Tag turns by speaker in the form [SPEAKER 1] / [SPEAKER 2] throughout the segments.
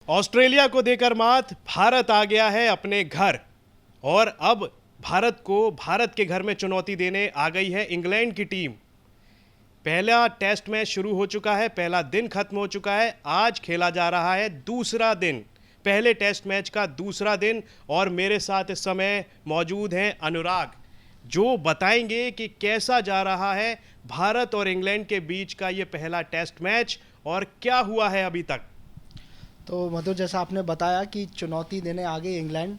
[SPEAKER 1] Australia को देकर मात भारत आ गया है अपने घर। और अब भारत के घर में चुनौती देने आ गई है इंग्लैंड की टीम। पहला टेस्ट मैच शुरू हो चुका है, पहला दिन खत्म हो चुका है, आज खेला जा रहा है दूसरा दिन, पहले टेस्ट मैच का दूसरा दिन। और मेरे साथ इस समय मौजूद हैं अनुराग, जो बताएंगे कि कैसा जा रहा है भारत और इंग्लैंड के बीच का ये पहला टेस्ट मैच और क्या हुआ है अभी तक।
[SPEAKER 2] तो मधुर, जैसा आपने बताया कि चुनौती देने आ गई इंग्लैंड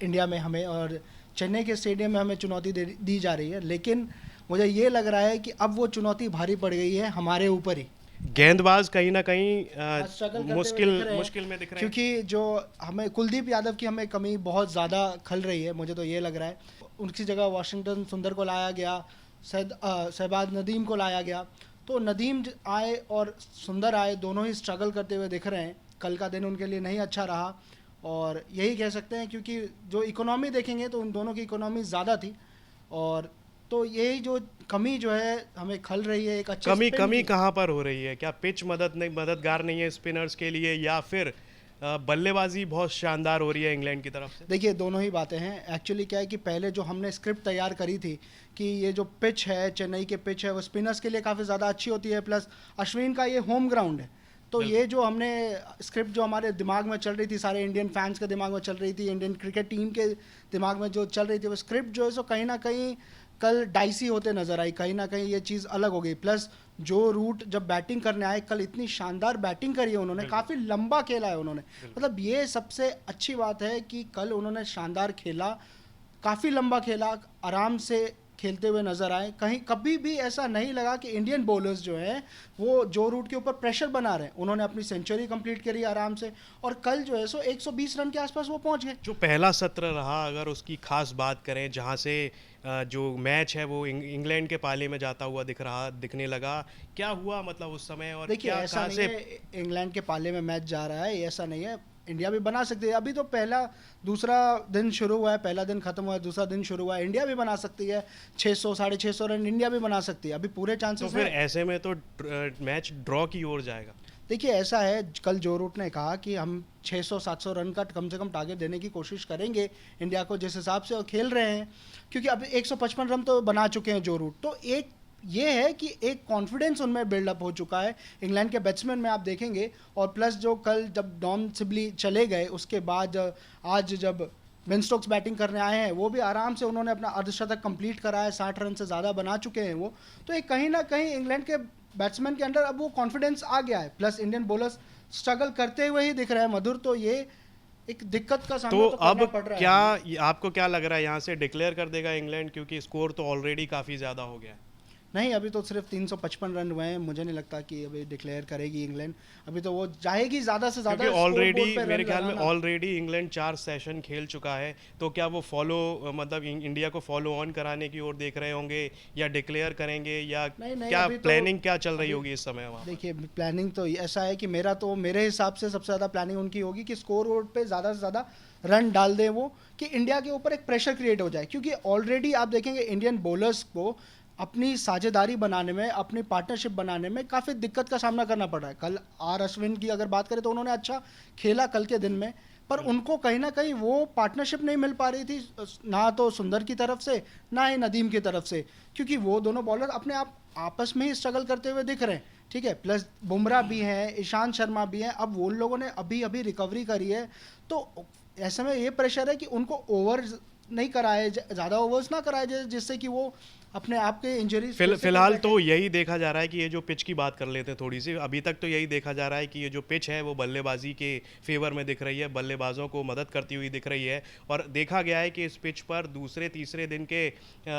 [SPEAKER 2] इंडिया में हमें, और चेन्नई के स्टेडियम में हमें चुनौती दी जा रही है। लेकिन मुझे ये लग रहा है कि अब वो चुनौती भारी पड़ गई है हमारे ऊपर ही।
[SPEAKER 1] गेंदबाज कहीं ना कहीं मुश्किल में दिख रहे हैं,
[SPEAKER 2] क्योंकि जो हमें कुलदीप यादव की हमें कमी बहुत ज़्यादा खल रही है, मुझे तो ये लग रहा है। उनकी जगह वाशिंगटन सुंदर को लाया गया, शहबाज नदीम को लाया गया। तो नदीम आए और सुंदर आए, दोनों ही स्ट्रगल करते हुए दिख रहे हैं। कल का दिन उनके लिए नहीं अच्छा रहा, और यही कह सकते हैं क्योंकि जो इकोनॉमी देखेंगे तो उन दोनों की इकोनॉमी ज़्यादा थी। और तो यही जो कमी जो है हमें खल रही है, एक अच्छे
[SPEAKER 1] कमी कहाँ पर हो रही है? क्या पिच मददगार नहीं है स्पिनर्स के लिए, या फिर बल्लेबाजी बहुत शानदार हो रही है इंग्लैंड की तरफ से?
[SPEAKER 2] देखिए, दोनों ही बातें हैं। एक्चुअली क्या है कि पहले जो हमने स्क्रिप्ट तैयार करी थी कि ये जो पिच है, चेन्नई के पिच है, वो स्पिनर्स के लिए काफ़ी ज़्यादा अच्छी होती है, प्लस अश्विन का ये होम ग्राउंड है। तो ये जो हमने स्क्रिप्ट जो हमारे दिमाग में चल रही थी, सारे इंडियन फैंस के दिमाग में चल रही थी, इंडियन क्रिकेट टीम के दिमाग में जो चल रही थी, वो स्क्रिप्ट जो है सो कहीं ना कहीं कल डाइसी होते नजर आई। कहीं ना कहीं ये चीज़ अलग हो गई। प्लस जो रूट जब बैटिंग करने आए कल, इतनी शानदार बैटिंग करी है उन्होंने, काफ़ी लंबा खेला है उन्होंने। मतलब ये सबसे अच्छी बात है कि कल उन्होंने शानदार खेला, काफ़ी लंबा खेला, आराम से खेलते हुए नजर आए। कहीं कभी भी ऐसा नहीं लगा कि इंडियन बॉलर्स जो हैं वो जो रूट के ऊपर प्रेशर बना रहे हैं। उन्होंने अपनी सेंचुरी कंप्लीट करी आराम से, और कल जो है सो 120 रन के आसपास वो पहुंच गए।
[SPEAKER 1] जो पहला सत्र रहा, अगर उसकी खास बात करें, जहां से जो मैच है वो इंग्लैंड के पाले में जाता हुआ दिखने लगा, क्या हुआ मतलब उस समय? और
[SPEAKER 2] देखिए, ऐसा नहीं है इंग्लैंड के पाले में मैच जा रहा है, ऐसा नहीं है। इंडिया भी बना सकती है। अभी तो दूसरा दिन शुरू हुआ है, पहला दिन खत्म हुआ है, दूसरा दिन शुरू हुआ है। इंडिया भी बना सकती है 600 650 रन इंडिया भी बना सकती है, अभी पूरे चांसेस
[SPEAKER 1] तो फिर ऐसे में तो मैच ड्रॉ की ओर जाएगा।
[SPEAKER 2] देखिए, ऐसा है, कल जो रूट ने कहा कि हम 600-700 रन का कम से कम टारगेट देने की कोशिश करेंगे इंडिया को, जिस हिसाब से वो खेल रहे हैं। क्योंकि अब 155 रन तो बना चुके हैं जो रूट। तो एक ये है कि एक कॉन्फिडेंस उनमें बिल्डअप हो चुका है इंग्लैंड के बैट्समैन में, आप देखेंगे। और प्लस जो कल जब डॉन सिबली चले गए, उसके बाद आज जब बेन स्टोक्स बैटिंग करने आए हैं, वो भी आराम से उन्होंने अपना अर्धशतक कंप्लीट करा है, 60 रन से ज़्यादा बना चुके हैं वो। तो एक कहीं ना कहीं इंग्लैंड के बैट्समैन के अंदर अब वो कॉन्फिडेंस आ गया है। प्लस इंडियन बॉलर्स स्ट्रगल करते हुए ही दिख रहे हैं मधुर। तो ये एक दिक्कत का सामना तो
[SPEAKER 1] अब
[SPEAKER 2] करना पड़ रहा
[SPEAKER 1] क्या आपको क्या लग रहा है, यहाँ से डिक्लेयर कर देगा इंग्लैंड? क्योंकि स्कोर तो ऑलरेडी काफ़ी ज़्यादा हो गया है।
[SPEAKER 2] नहीं, अभी तो सिर्फ 355 रन हुए हैं। मुझे नहीं लगता कि अभी डिक्लेयर करेगी इंग्लैंड। अभी तो वो जाएगी ज़्यादा से ज़्यादा।
[SPEAKER 1] ऑलरेडी मेरे ख्याल में ऑलरेडी इंग्लैंड 4 सेशन खेल चुका है। तो क्या वो मतलब इंडिया को फॉलो ऑन कराने की ओर देख रहे होंगे, या डिक्लेयर करेंगे, या
[SPEAKER 2] नहीं,
[SPEAKER 1] क्या प्लानिंग
[SPEAKER 2] तो
[SPEAKER 1] क्या चल रही होगी इस समय वहाँ?
[SPEAKER 2] देखिए, प्लानिंग तो ऐसा है कि मेरे हिसाब से सबसे ज़्यादा प्लानिंग उनकी होगी कि स्कोर बोर्ड पे ज़्यादा से ज़्यादा रन डाल दें वो, कि इंडिया के ऊपर एक प्रेशर क्रिएट हो जाए। क्योंकि ऑलरेडी आप देखेंगे इंडियन बॉलर्स को अपनी साझेदारी बनाने में, अपनी पार्टनरशिप बनाने में काफ़ी दिक्कत का सामना करना पड़ रहा है। कल अश्विन की अगर बात करें तो उन्होंने अच्छा खेला कल के दिन में, पर उनको कहीं ना कहीं वो पार्टनरशिप नहीं मिल पा रही थी, ना तो सुंदर की तरफ से ना ही नदीम की तरफ से। क्योंकि वो दोनों बॉलर अपने आप आपस में ही स्ट्रगल करते हुए दिख रहे हैं। ठीक है, प्लस बुमराह भी हैं, ईशांत शर्मा भी हैं। अब वो लोगों ने अभी अभी रिकवरी करी है, तो ऐसे में ये प्रेशर है कि उनको ओवर नहीं कराए, ज़्यादा ओवर्स ना कराए, जिससे कि वो अपने आप के इंजरीज।
[SPEAKER 1] फिलहाल तो यही देखा जा रहा है कि ये जो पिच की बात कर लेते हैं थोड़ी सी, अभी तक तो यही देखा जा रहा है कि ये जो पिच है वो बल्लेबाजी के फेवर में दिख रही है, बल्लेबाजों को मदद करती हुई दिख रही है। और देखा गया है कि इस पिच पर दूसरे तीसरे दिन के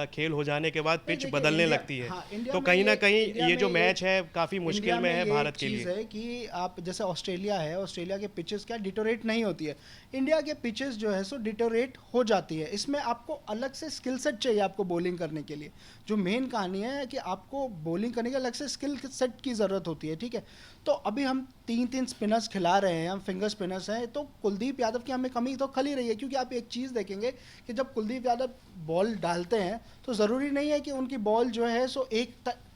[SPEAKER 1] खेल हो जाने के बाद पिच बदलने लगती है।
[SPEAKER 2] हाँ,
[SPEAKER 1] तो कहीं ना कहीं ये जो मैच है काफ़ी मुश्किल में है भारत के लिए।
[SPEAKER 2] है कि आप जैसे ऑस्ट्रेलिया है, ऑस्ट्रेलिया के पिचेस क्या डिटोरेट नहीं होती है, इंडिया के पिचेस जो है सो डिटोरेट हो जाती है। इसमें आपको अलग से स्किल सेट चाहिए आपको बॉलिंग करने के लिए। जो मेन कहानी है कि आपको बॉलिंग करने के अलग से स्किल सेट की ज़रूरत होती है। ठीक है, तो अभी हम 3 स्पिनर्स खिला रहे हैं, हम फिंगर स्पिनर्स हैं, तो कुलदीप यादव की हमें कमी तो खली रही है। क्योंकि आप एक चीज़ देखेंगे कि जब कुलदीप यादव बॉल डालते हैं तो ज़रूरी नहीं है कि उनकी बॉल जो है सो एक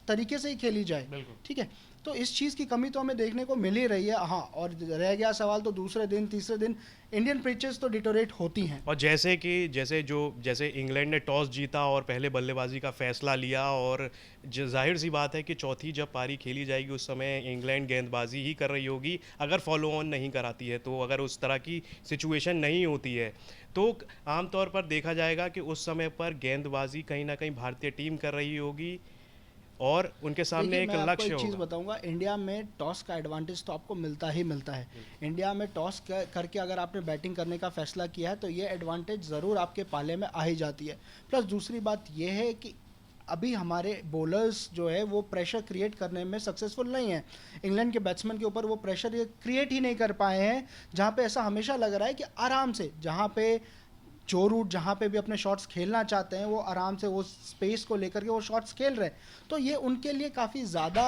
[SPEAKER 2] तरीके से ही खेली जाए। ठीक है, तो इस चीज़ की कमी तो हमें देखने को मिल ही रही है। हाँ, और रह गया सवाल तो दूसरे दिन तीसरे दिन इंडियन पिचेस तो डिटोरेट होती हैं।
[SPEAKER 1] और जैसे इंग्लैंड ने टॉस जीता और पहले बल्लेबाजी का फैसला लिया, और जाहिर सी बात है कि चौथी जब पारी खेली जाएगी उस समय इंग्लैंड गेंदबाजी ही कर रही होगी, अगर फॉलो ऑन नहीं कराती है तो, अगर उस तरह की सिचुएशन नहीं होती है तो आमतौर पर देखा जाएगा कि उस समय पर गेंदबाजी कहीं ना कहीं भारतीय टीम कर रही होगी और उनके सामने
[SPEAKER 2] देखिए,
[SPEAKER 1] एक
[SPEAKER 2] मैं आपको
[SPEAKER 1] लक्ष्य
[SPEAKER 2] एक चीज़
[SPEAKER 1] होगा।
[SPEAKER 2] बताऊंगा, इंडिया में टॉस का एडवांटेज तो आपको मिलता ही मिलता है। इंडिया में टॉस करके अगर आपने बैटिंग करने का फैसला किया है तो ये एडवांटेज ज़रूर आपके पाले में आ ही जाती है। प्लस दूसरी बात ये है कि अभी हमारे बॉलर्स जो है वो प्रेशर क्रिएट करने में सक्सेसफुल नहीं है। इंग्लैंड के बैट्समैन के ऊपर वो प्रेशर ये क्रिएट ही नहीं कर पाए हैं, जहाँ पे ऐसा हमेशा लग रहा है कि आराम से, जहाँ पे जो रूट जहाँ पे भी अपने शॉट्स खेलना चाहते हैं वो आराम से वो स्पेस को लेकर के वो शॉट्स खेल रहे हैं, तो ये उनके लिए काफ़ी ज़्यादा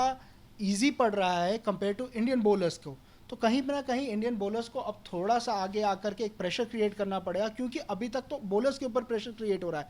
[SPEAKER 2] इजी पड़ रहा है कंपेयर टू इंडियन बॉलर्स को। तो कहीं ना कहीं इंडियन बॉलर्स को अब थोड़ा सा आगे आकर के एक प्रेशर क्रिएट करना पड़ेगा, क्योंकि अभी तक तो बॉलर्स के ऊपर प्रेशर क्रिएट हो रहा है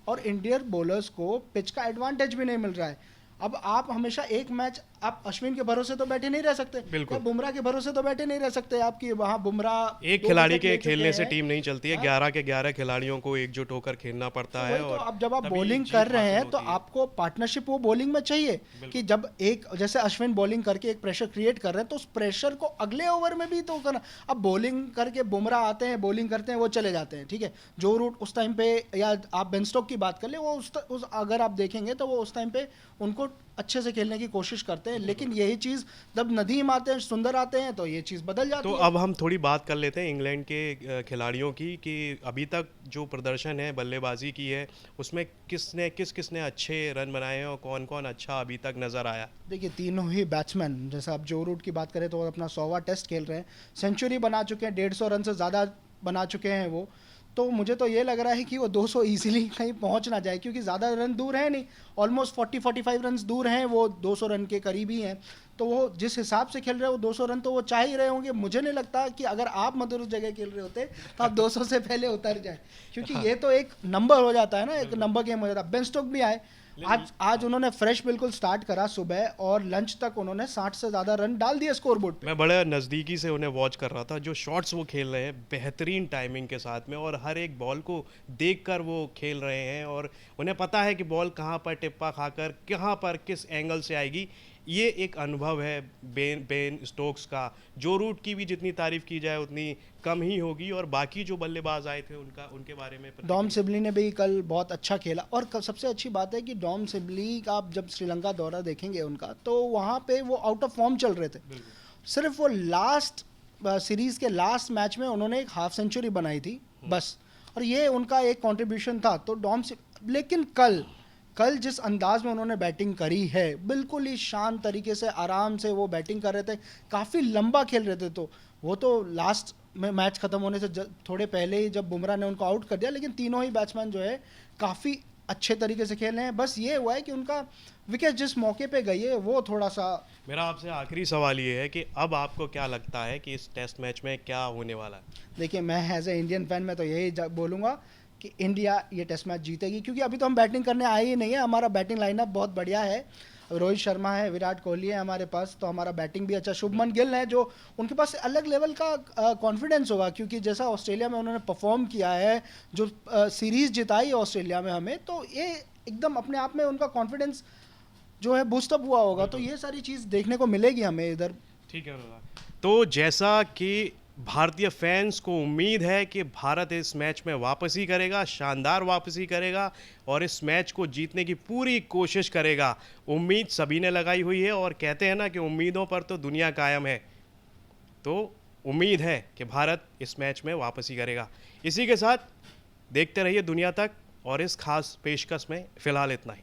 [SPEAKER 2] और इंडियन बॉलर्स को पिच का एडवांटेज भी नहीं मिल रहा है। अब आप हमेशा एक मैच आप अश्विन के भरोसे तो बैठे नहीं रह सकते,
[SPEAKER 1] बिल्कुल।
[SPEAKER 2] या बुमराह के भरोसे तो बैठे नहीं रह सकते। आपकी वहाँ बुमराह
[SPEAKER 1] एक
[SPEAKER 2] 2
[SPEAKER 1] खिलाड़ी
[SPEAKER 2] विकेट
[SPEAKER 1] के
[SPEAKER 2] ले चुके
[SPEAKER 1] खेलने से
[SPEAKER 2] हैं।
[SPEAKER 1] टीम नहीं चलती है,
[SPEAKER 2] हाँ,
[SPEAKER 1] 11 के 11 खिलाड़ियों को एकजुट होकर खेलना पड़ता है,
[SPEAKER 2] वही तो।
[SPEAKER 1] और
[SPEAKER 2] अब जब आप
[SPEAKER 1] तभी
[SPEAKER 2] बॉलिंग
[SPEAKER 1] जीत
[SPEAKER 2] कर रहे
[SPEAKER 1] हासिल
[SPEAKER 2] हैं तो
[SPEAKER 1] होती है।
[SPEAKER 2] आपको पार्टनरशिप वो बॉलिंग में चाहिए कि जब एक जैसे अश्विन बॉलिंग करके एक प्रेशर क्रिएट कर रहे हैं तो उस प्रेशर को अगले ओवर में भी तो करना। अब बॉलिंग करके बुमराह आते हैं, बॉलिंग करते हैं, वो चले जाते हैं, ठीक है। जो रूट उस टाइम पे, या आप बेन स्टोक की बात कर ले, वो उस अगर आप देखेंगे तो वो उस टाइम पे उनको अच्छे से खेलने की कोशिश करते हैं, लेकिन यही चीज़ जब नदीम आते हैं, सुंदर आते हैं, तो ये चीज़ बदल जाती
[SPEAKER 1] तो
[SPEAKER 2] है।
[SPEAKER 1] अब हम थोड़ी बात कर लेते हैं इंग्लैंड के खिलाड़ियों की, कि अभी तक जो प्रदर्शन है बल्लेबाजी की है उसमें किसने अच्छे रन बनाए हैं और कौन कौन अच्छा अभी तक नज़र आया।
[SPEAKER 2] देखिए, तीनों ही बैट्समैन, जैसे आप जो रूट की बात करें तो वो अपना 100वां टेस्ट खेल रहे हैं, सेंचुरी बना चुके हैं, 150 रन से ज़्यादा बना चुके हैं वो। तो मुझे तो ये लग रहा है कि वो 200 इजीली कहीं पहुंच ना जाए, क्योंकि ज़्यादा रन दूर है नहीं, ऑलमोस्ट 40-45 रन दूर हैं, वो 200 रन के करीब ही हैं। तो वो जिस हिसाब से खेल रहे हैं वो 200 रन तो वो चाह ही रहे होंगे। मुझे नहीं लगता कि अगर आप मधुर उस जगह खेल रहे होते तो आप 200 से पहले उतर जाए, क्योंकि ये तो एक नंबर हो जाता है ना, एक नंबर गेम हो जाता है। बेन स्टोक भी आए आज उन्होंने फ्रेश बिल्कुल स्टार्ट करा सुबह, और लंच तक उन्होंने 60 से ज़्यादा रन डाल दिए स्कोर बोर्ड पे।
[SPEAKER 1] मैं बड़े नज़दीकी से उन्हें वॉच कर रहा था, जो शॉट्स वो खेल रहे हैं बेहतरीन टाइमिंग के साथ में, और हर एक बॉल को देखकर वो खेल रहे हैं, और उन्हें पता है कि बॉल कहाँ पर टिप्पा खाकर कहाँ पर किस एंगल से आएगी। ये एक अनुभव है बेन स्टोक्स का। जो रूट की भी जितनी तारीफ की जाए उतनी कम ही होगी, और बाकी जो बल्लेबाज आए थे उनके बारे में
[SPEAKER 2] डॉम सिबली ने भी कल बहुत अच्छा खेला, और सबसे अच्छी बात है कि डॉम सिबली का आप जब श्रीलंका दौरा देखेंगे उनका, तो वहाँ पे वो आउट ऑफ फॉर्म चल रहे थे। सिर्फ वो लास्ट सीरीज़ के लास्ट मैच में उन्होंने एक हाफ सेंचुरी बनाई थी बस, और ये उनका एक कंट्रीब्यूशन था। तो लेकिन कल जिस अंदाज में उन्होंने बैटिंग करी है, बिल्कुल ही शांत तरीके से आराम से वो बैटिंग कर रहे थे, काफ़ी लंबा खेल रहे थे। तो वो तो लास्ट में मैच ख़त्म होने से थोड़े पहले ही जब बुमराह ने उनको आउट कर दिया, लेकिन तीनों ही बैट्समैन जो है काफ़ी अच्छे तरीके से खेल रहे हैं। बस ये हुआ है कि उनका विकेट जिस मौके पे गई है वो थोड़ा सा।
[SPEAKER 1] मेरा आपसे आखिरी सवाल ये है कि अब आपको क्या लगता है कि इस टेस्ट मैच में क्या होने वाला है।
[SPEAKER 2] देखिए, मैं एज ए इंडियन फैन मैं तो यही बोलूँगा कि इंडिया ये टेस्ट मैच जीतेगी, क्योंकि अभी तो हम बैटिंग करने आए ही नहीं है। हमारा बैटिंग लाइनअप बहुत बढ़िया है, रोहित शर्मा है, विराट कोहली है हमारे पास, तो हमारा बैटिंग भी अच्छा, शुभमन गिल है, जो उनके पास अलग लेवल का कॉन्फिडेंस होगा, क्योंकि जैसा ऑस्ट्रेलिया में उन्होंने परफॉर्म किया है, जो सीरीज़ जिताई है ऑस्ट्रेलिया में हमें, तो ये एकदम अपने आप में उनका कॉन्फिडेंस जो है बूस्टअप हुआ होगा। तो ये सारी चीज़ देखने को मिलेगी हमें इधर।
[SPEAKER 1] ठीक है तो जैसा कि भारतीय फैंस को उम्मीद है कि भारत इस मैच में वापसी करेगा, शानदार वापसी करेगा, और इस मैच को जीतने की पूरी कोशिश करेगा। उम्मीद सभी ने लगाई हुई है, और कहते हैं ना कि उम्मीदों पर तो दुनिया कायम है। तो उम्मीद है कि भारत इस मैच में वापसी करेगा। इसी के साथ देखते रहिए दुनिया तक, और इस खास पेशकश में फ़िलहाल इतना ही।